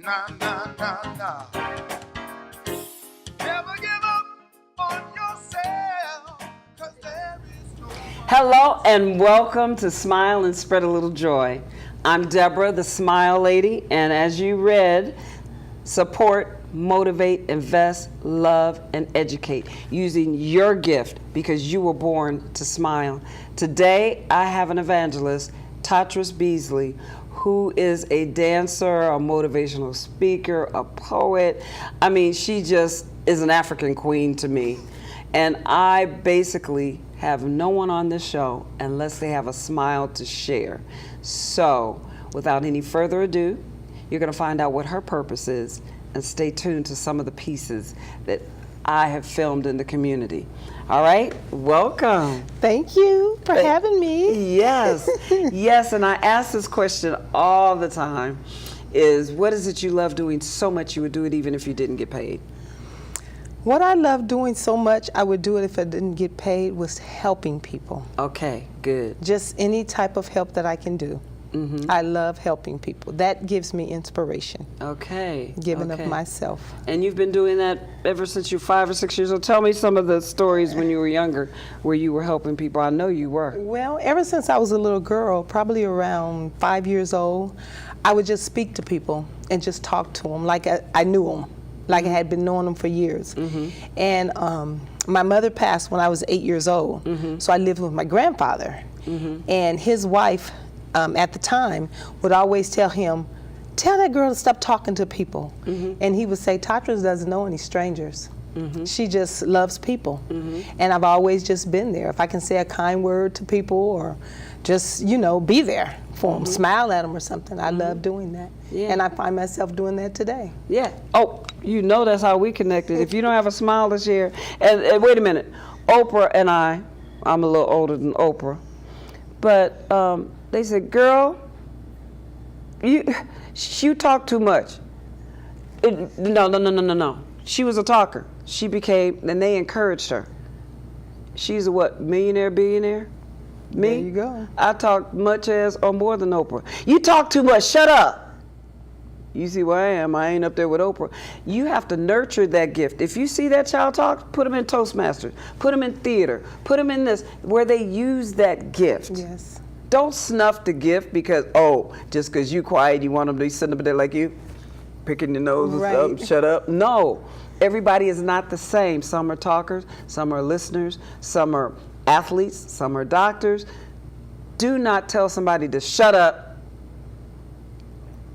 na, na, na, na. Never give up on yourself, 'cause there is no one. Hello and welcome to Smile and Spread a Little Joy. I'm Deborah, the Smile Lady, and as you read, support, motivate, invest, love, and educate using your gift because you were born to smile. Today, I have an evangelist, Totress Beasley, who is a dancer, a motivational speaker, a poet. I mean, she just is an African queen to me. And I basically have no one on this show unless they have a smile to share. So, without any further ado, you're going to find out what her purpose is and stay tuned to some of the pieces that I have filmed in the community. All right, welcome. Thank you for having me. Yes, yes, and I ask this question all the time, is what is it you love doing so much you would do it even if you didn't get paid? What I love doing so much, I would do it if I didn't get paid, was helping people. Okay, good. Just any type of help that I can do. Mm-hmm. I love helping people. That gives me inspiration. Okay. Giving okay. of myself. And you've been doing that ever since you're 5 or 6 years old. Tell me some of the stories when you were younger where you were helping people. I know you were. Well, ever since I was a little girl, probably around 5 years old, I would just speak to people and just talk to them like I knew them, like I had been knowing them for years. Mm-hmm. And my mother passed when I was 8 years old, Mm-hmm. so I lived with my grandfather. Mm-hmm. And his wife, at the time, would always tell him, tell that girl to stop talking to people. Mm-hmm. And he would say, Totress doesn't know any strangers. Mm-hmm. She just loves people. Mm-hmm. And I've always just been there. If I can say a kind word to people or just, you know, be there for them, smile at them or something, I love doing that. Yeah. And I find myself doing that today. Yeah. Oh, you know that's how we connected. If you don't have a smile to share, and wait a minute, Oprah and I'm a little older than Oprah, but they said, girl, you talk too much. No. She was a talker. She became, and they encouraged her. She's a what, millionaire, billionaire? Me? There you go. I talk much as or more than Oprah. You talk too much, shut up. You see where I am, I ain't up there with Oprah. You have to nurture that gift. If you see that child talk, put them in Toastmasters, put them in theater, put them in this, where they use that gift. Yes. Don't snuff the gift because, just because you quiet, you want them to be sitting up there like you, picking your nose and Right. stuff, shut up. No, everybody is not the same. Some are talkers, some are listeners, some are athletes, some are doctors. Do not tell somebody to shut up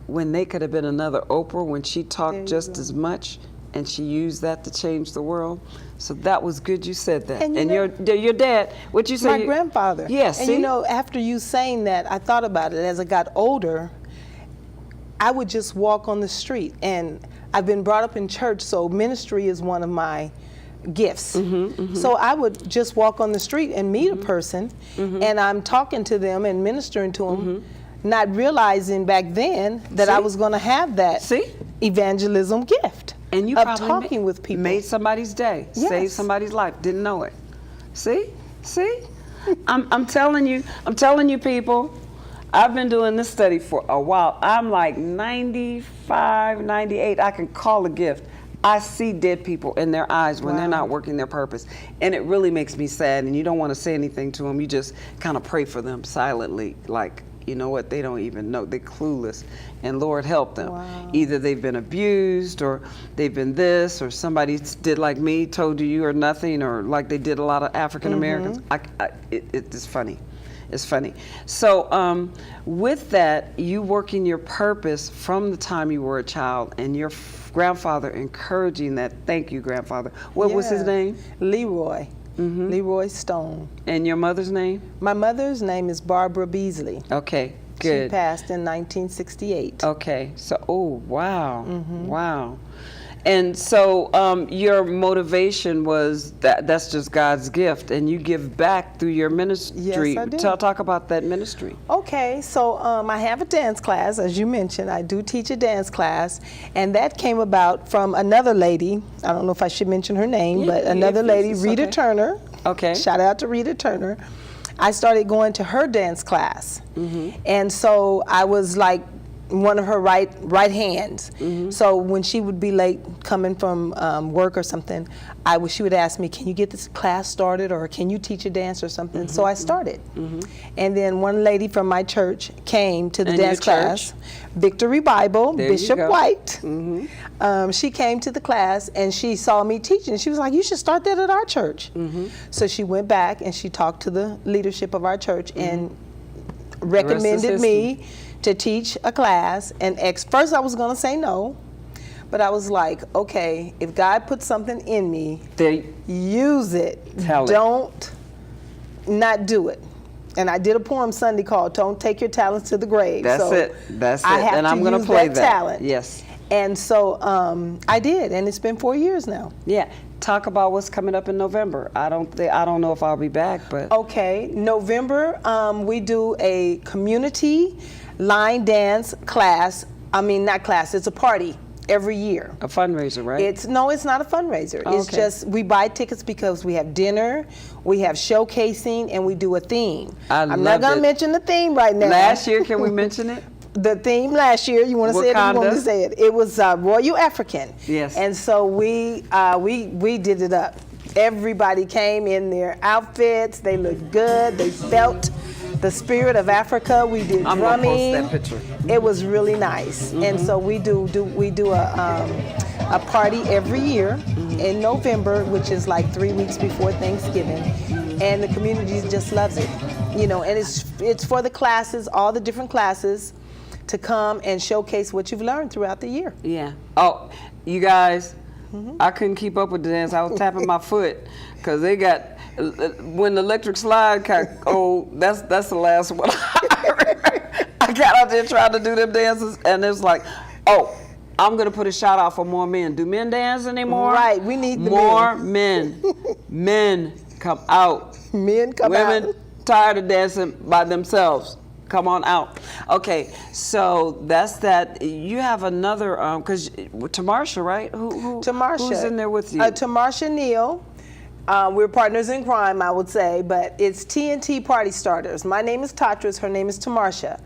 when they could have been another Oprah when she talked just as much and she used that to change the world. So that was good you said that. And you And know- your dad, what you say? My grandfather. Yes, and see? you know, after you saying that, I thought about it. As I got older, I would just walk on the street. And I've been brought up in church, so ministry is one of my gifts. So I would just walk on the street and meet a person, and I'm talking to them and ministering to them, not realizing back then that I See? was going to have that See? evangelism gift And you of probably talking with people. made somebody's day, saved Yes. somebody's life, didn't know it. See? I'm telling you people, I've been doing this study for a while. I'm like 95, 98, I can call a gift. I see dead people in their eyes when they're not working their purpose. And it really makes me sad, and you don't want to say anything to them. You just kind of pray for them silently, like, you know what, they don't even know, they're clueless, and Lord help them. Wow. Either they've been abused, or they've been this, or somebody did like me, told you are nothing, or like they did a lot of African Americans. It's funny. It's funny. So with that, you working your purpose from the time you were a child, and your grandfather encouraging that. Thank you, grandfather. What was his Yeah. name? Leroy. Leroy Stone. And your mother's name? My mother's name is Barbara Beasley. Okay, good. She passed in 1968. Okay, so, oh, wow, wow. And so your motivation was that's just God's gift, and you give back through your ministry. Yes, I do. Talk about that ministry. Okay, so I have a dance class, as you mentioned. I do teach a dance class, and that came about from another lady. I don't know if I should mention her name, but another lady, it's Rita okay. Turner. Okay. Shout out to Rita Turner. I started going to her dance class, and so I was like, one of her right hands. So when she would be late coming from work or something, she would ask me, can you get this class started, or can you teach a dance or something? So I started. And then one lady from my church came to the dance class, Victory Bible, Bishop White. She came to the class and she saw me teaching. She was like, you should start that at our church. So she went back and she talked to the leadership of our church and recommended me to teach a class. And first I was going to say no, but I was like, okay, if God put something in me, use it. Don't not do it. And I did a poem Sunday called "Don't Take Your Talents to the Grave." That's it. I have and I'm going to play that talent. Yes. And so I did, and it's been 4 years now. Yeah. Talk about what's coming up in November. I don't know if I'll be back, but okay. November, we do a community line dance class. I mean, not class. It's a party every year. A fundraiser, right? It's not a fundraiser. It's just we buy tickets because we have dinner, we have showcasing, and we do a theme. I'm not going to mention the theme right now. Last year, can we mention it? The theme last year, you want to say it? Or you want me to say it? It was Royal African. Yes. And so we did it up. Everybody came in their outfits. They looked good. They felt the spirit of Africa. We did drumming. I'm gonna post that picture. It was really nice. And so we do a party every year in November, which is like 3 weeks before Thanksgiving, and the community just loves it. You know, and it's for the classes, all the different classes, to come and showcase what you've learned throughout the year. Yeah. Oh, you guys, I couldn't keep up with the dance. I was tapping my foot because they got, when the electric slide got old, that's the last one. I got out there trying to do them dances, and it was like, oh, I'm going to put a shout out for more men. Do men dance anymore? Right, we need the more men. Men come out. Men come out. Women tired of dancing by themselves. Come on out. Okay, so that's that. You have another, because Tomarsha, right? Tomarsha. Who's in there with you? Tomarsha, Neal. We're partners in crime, I would say, but it's TNT Party Starters. My name is Totress, her name is Tomarsha.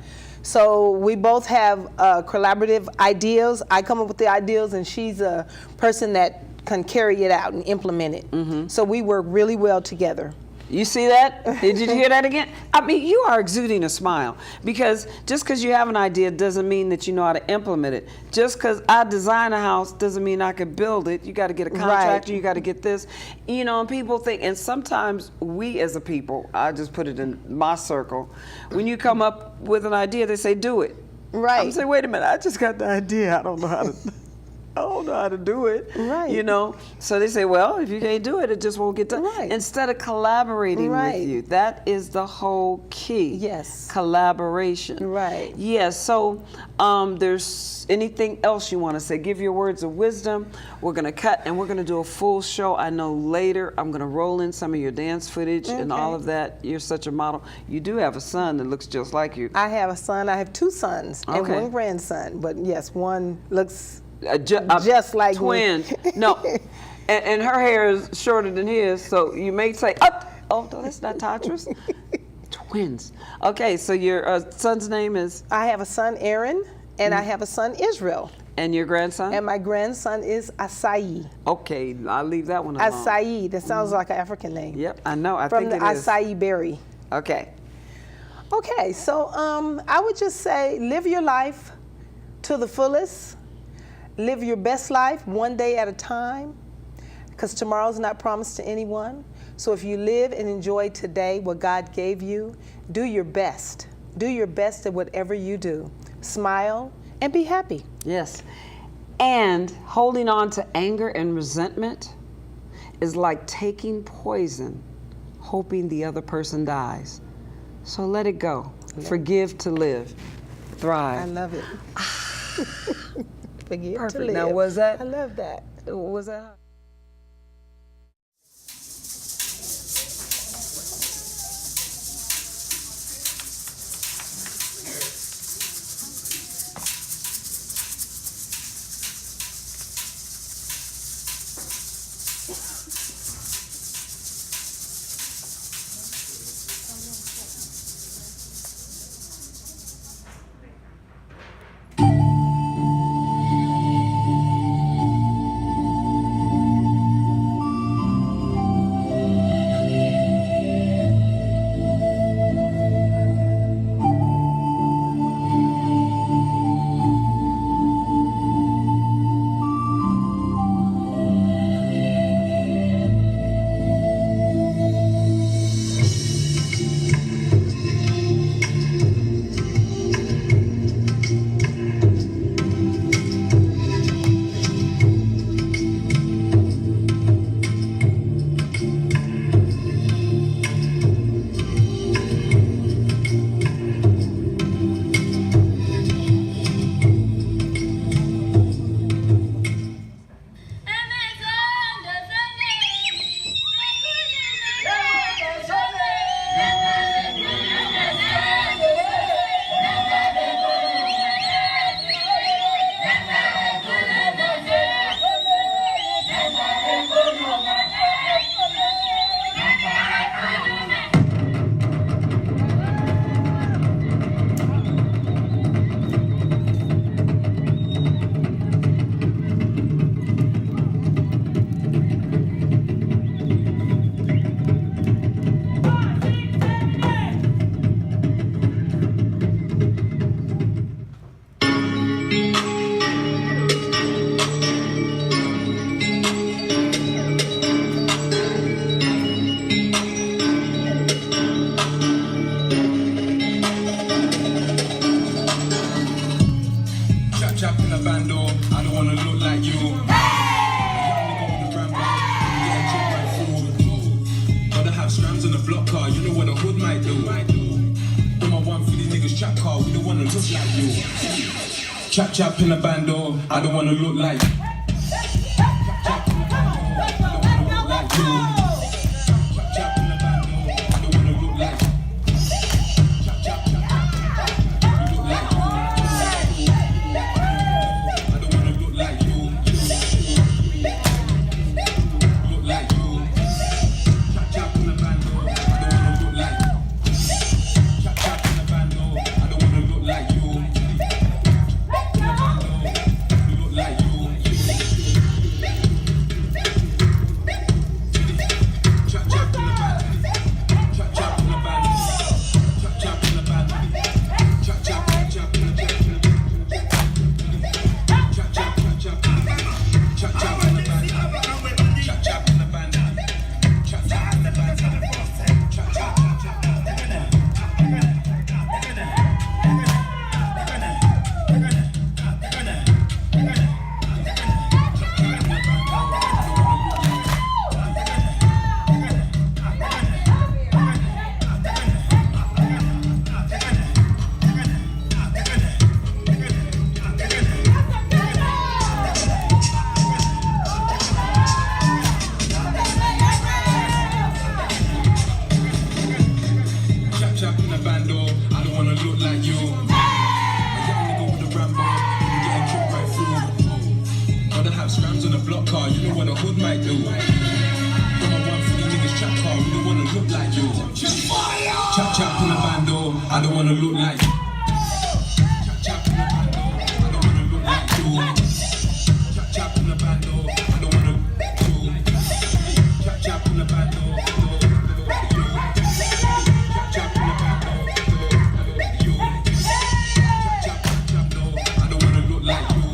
So we both have collaborative ideas. I come up with the ideas, and she's a person that can carry it out and implement it. So we work really well together. You see that? Did you hear that again? I mean, you are exuding a smile, because just because you have an idea doesn't mean that you know how to implement it. Just because I design a house doesn't mean I can build it. You got to get a contractor, you got to get this. You know, and people think, and sometimes we as a people, I just put it in my circle, when you come up with an idea, they say, do it. Right. I'm saying, wait a minute, I just got the idea. I don't know how to do it. Right. You know, so they say, well, if you can't do it, it just won't get done. Right. Instead of collaborating with you, that is the whole key. Yes. Collaboration. Right. Yes. So, there's anything else you want to say? Give your words of wisdom. We're gonna cut, and we're gonna do a full show. I know later I'm gonna roll in some of your dance footage and all of that. You're such a model. You do have a son that looks just like you. I have a son. I have 2 sons and 1 grandson. But yes, one looks just like twin. Me. No, and her hair is shorter than his, so you may say, oh, no, that's not Totress. Twins. Okay, so your son's name is? I have a son, Aaron, and I have a son, Israel. And your grandson? And my grandson is Asai. Okay, I'll leave that one alone. Asai. That sounds like an African name. Yep, I know. I think it is. From the acai berry. Okay. Okay, so I would just say, live your life to the fullest. Live your best life one day at a time, because tomorrow's not promised to anyone. So if you live and enjoy today, what God gave you, do your best. Do your best at whatever you do. Smile and be happy. Yes. And holding on to anger and resentment is like taking poison, hoping the other person dies. So let it go. Forgive to live. Thrive. I love it. Forgive Perfect. to live. Now, was that? I love that. Was that? Chap chap in the bando, I don't wanna look like. Chap chap in the bando, I don't wanna look like you. Chap chap in the bando, I don't wanna look like. Chap chap chap chap, you look like you. I don't wanna look like you. Look like you. Chap chap in the bando, I don't wanna look like. Chap chap in the bando, I don't wanna look like you. Like you. Chop chop in the band. Chop chop in the band. Chop chop in the band. Chop chop chop chop in the band. Chop chop chop chop. Chop chop in the band. Chop chop in the band. Chop chop in the band. Chop chop chop chop. I don't wanna look like. Chop chop in the bando, I don't wanna look like you. Chop chop in the bando, I don't wanna look like you. Chop chop in the bando, I don't wanna look like you. Chop chop in the bando, I don't wanna look like you. Chop chop chop no, I don't wanna look like you.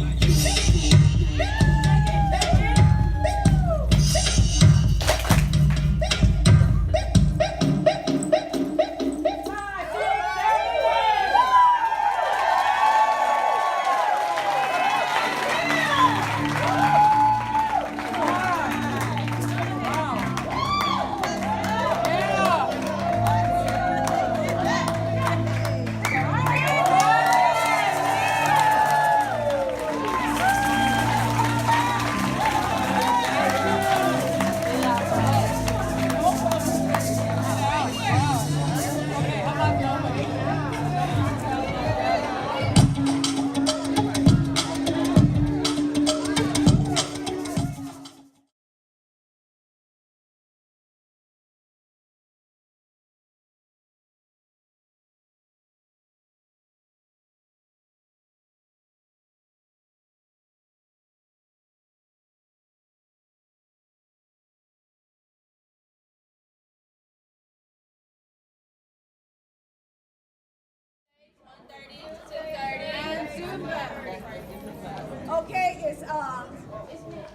Okay, it's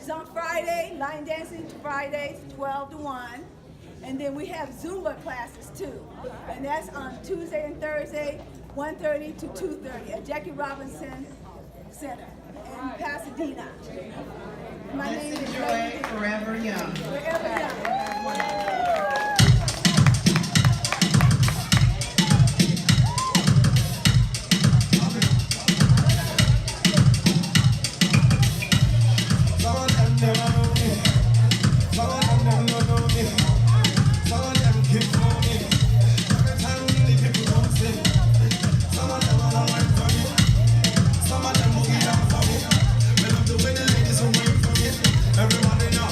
on Friday, line dancing Fridays, 12 to 1. And then we have Zumba classes too. And that's on Tuesday and Thursday, 1:30 to 2:30 at Jackie Robinson Center in Pasadena. My name is Joy, Forever Young. Forever Young. Everybody now,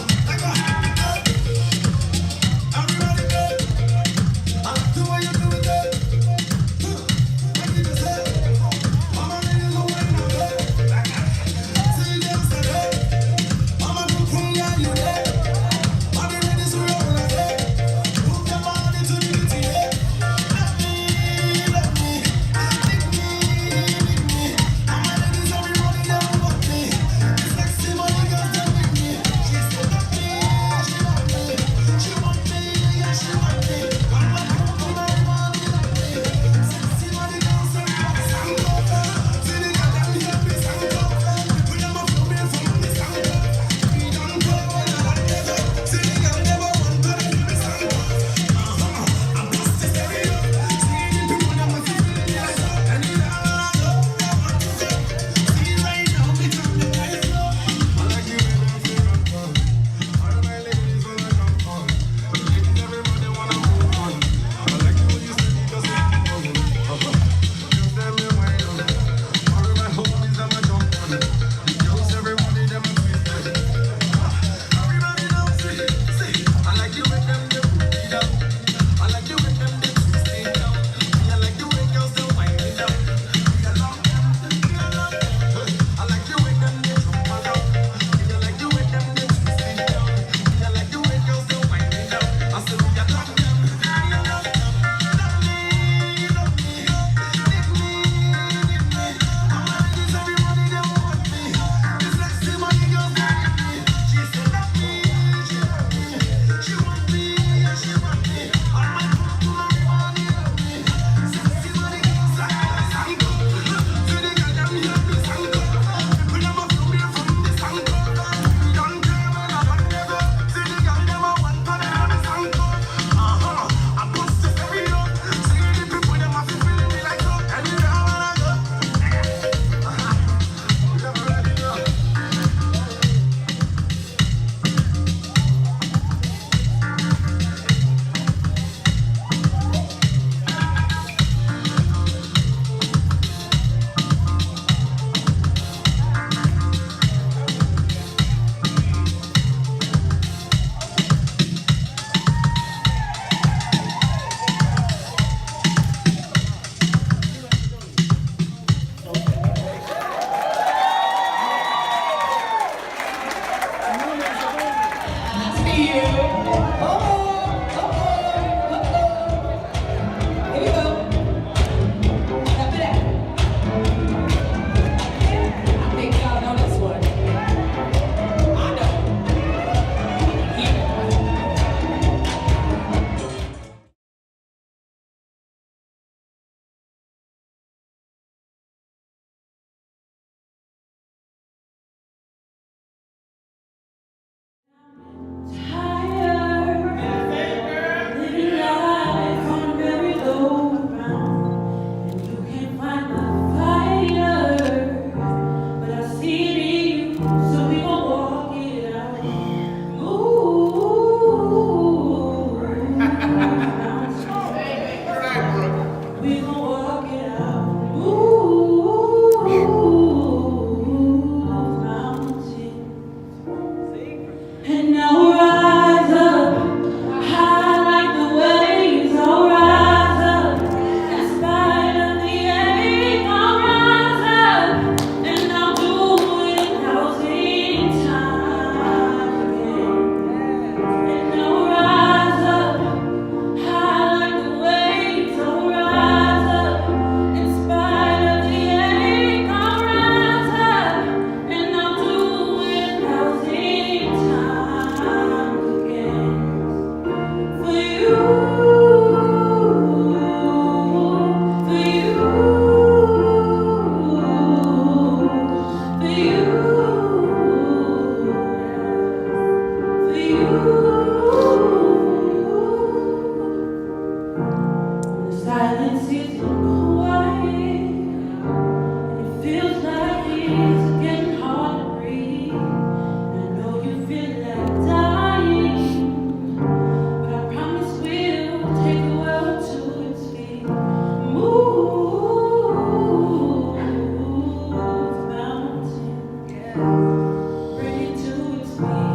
Bring it to its feet.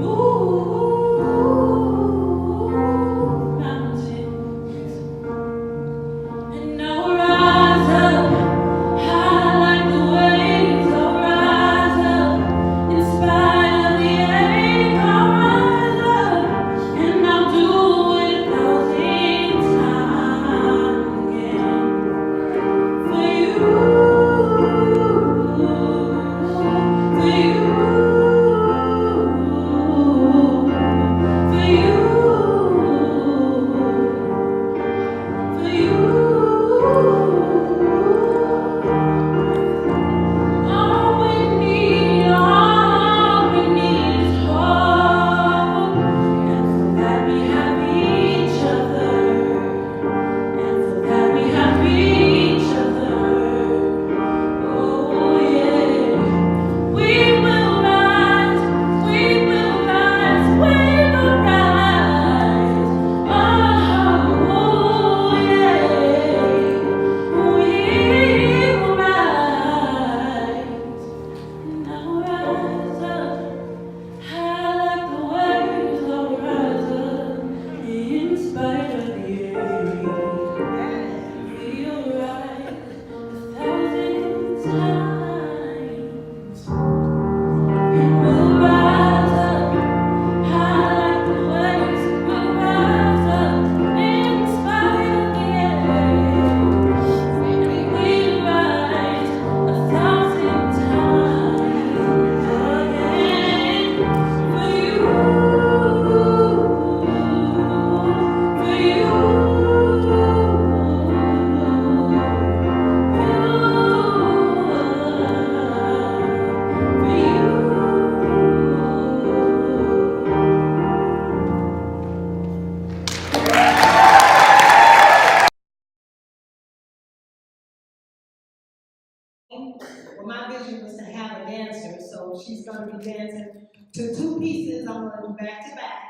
Move mountains. And now rise up, high like the waves. I'll rise up, in spite of the ache. I'll rise up, and I'll do it 1,000 times again. For you, for you, for you, for you. All we need is hope, and for that we have each other, and for that we have each other. Oh yeah, we will rise, we will rise, we will rise. Oh yeah, we will rise. And I'll rise up, high like the waves. I'll rise up, in spite of the ache. We'll rise 1,000 times. And we'll rise up, high like the waves. We'll rise up, in spite of the ache. We'll rise 1,000 times again. For you, for you, Well, my vision was to have a dancer, so she's going to be dancing to two pieces I'm going to do back to back.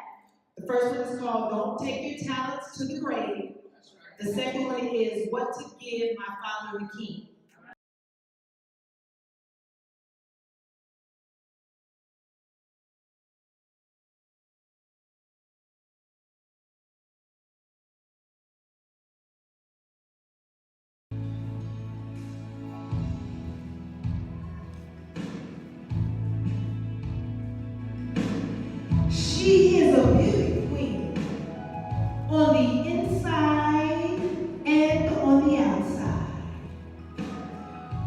The first one is called Don't Take Your Talents to the Grave. The second one is What to Give My Father the King. She is a beauty queen on the inside and on the outside.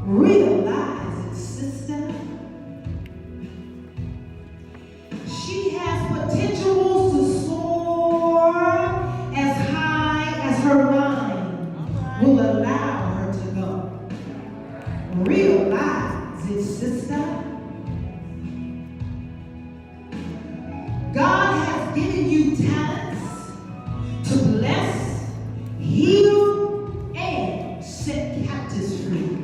Realize it, sister. She has potentials to soar as high as her mind will allow her to go. Realize it, sister. God has given you talents to bless, heal, and set captives free.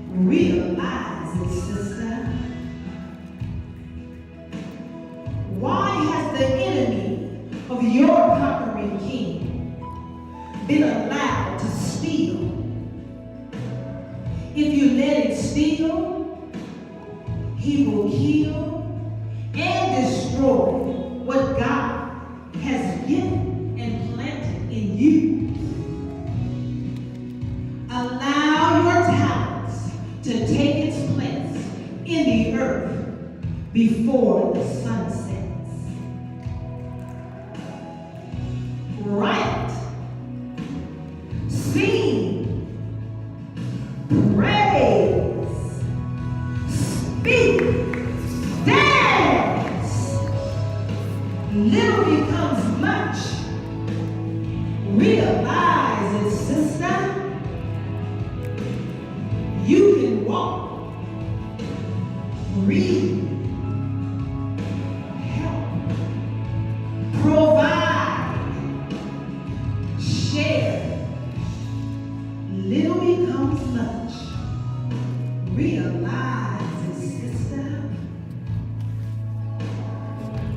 Realize it, sister. Why has the enemy of your conquering king been allowed to steal? If you let it steal, he will kill and destroy what God has given and planted in you. Allow your talents to take its place in the earth before the sun sets. Write, sing, praise, speak, dance. Little becomes much. Realize it, sister. You can walk, read, help, provide, share. Little becomes much. Realize it, sister.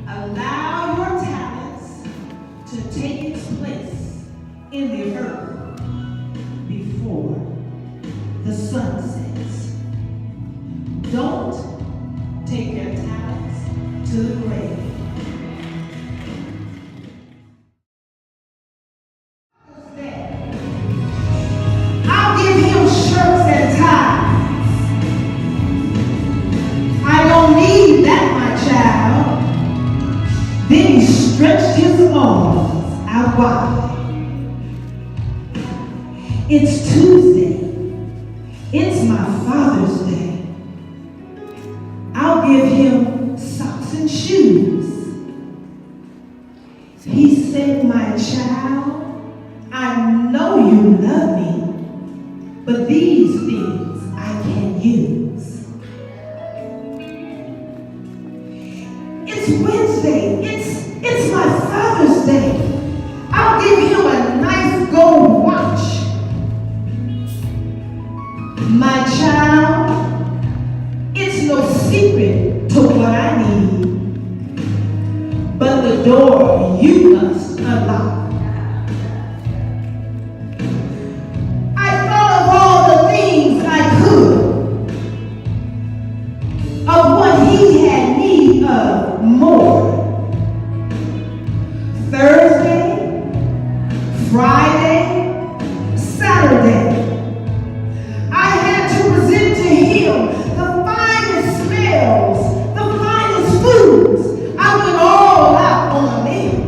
Allow your talents to take its place in the earth take their talents to the grave. I'll give him shirts and ties. I don't need that, my child. Then he stretched his arms out wide. It's Tuesday. It's my Father's Day. I'll give him socks and shoes. He said, my child, I know you love me, but these things I can use. It's Wednesday. It's my Father's Day. I'll give him a nice gold watch. My child, it's no secret to what I need, but the door you must unlock. I thought of all the things I could, of what he had need of more. Thursday, Friday, Saturday. I had to present to him the finest smells, the finest foods. I went all out on a meal.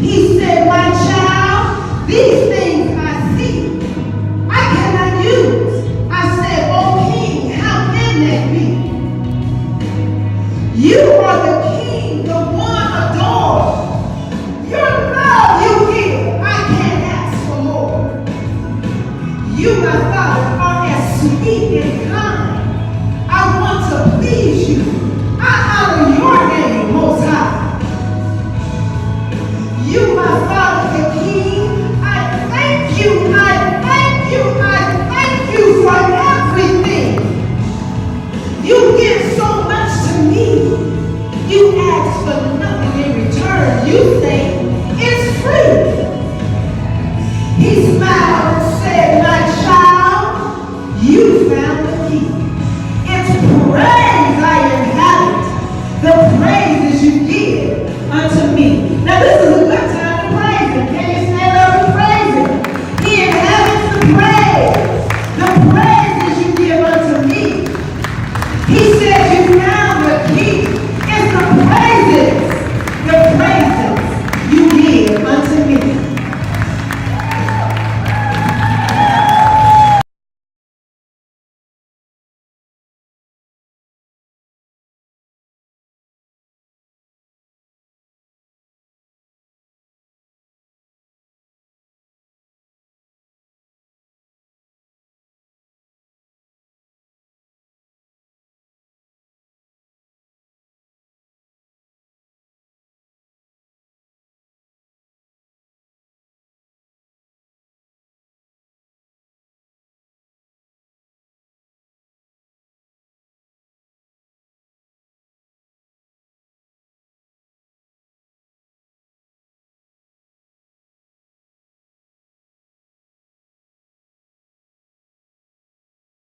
He said, my child, these things I see, I cannot use. I said, oh King, how can that be? You are the King, the one adored. Your love you give, I can't ask for more. You, my Father, are as sweet and kind. I want to please you.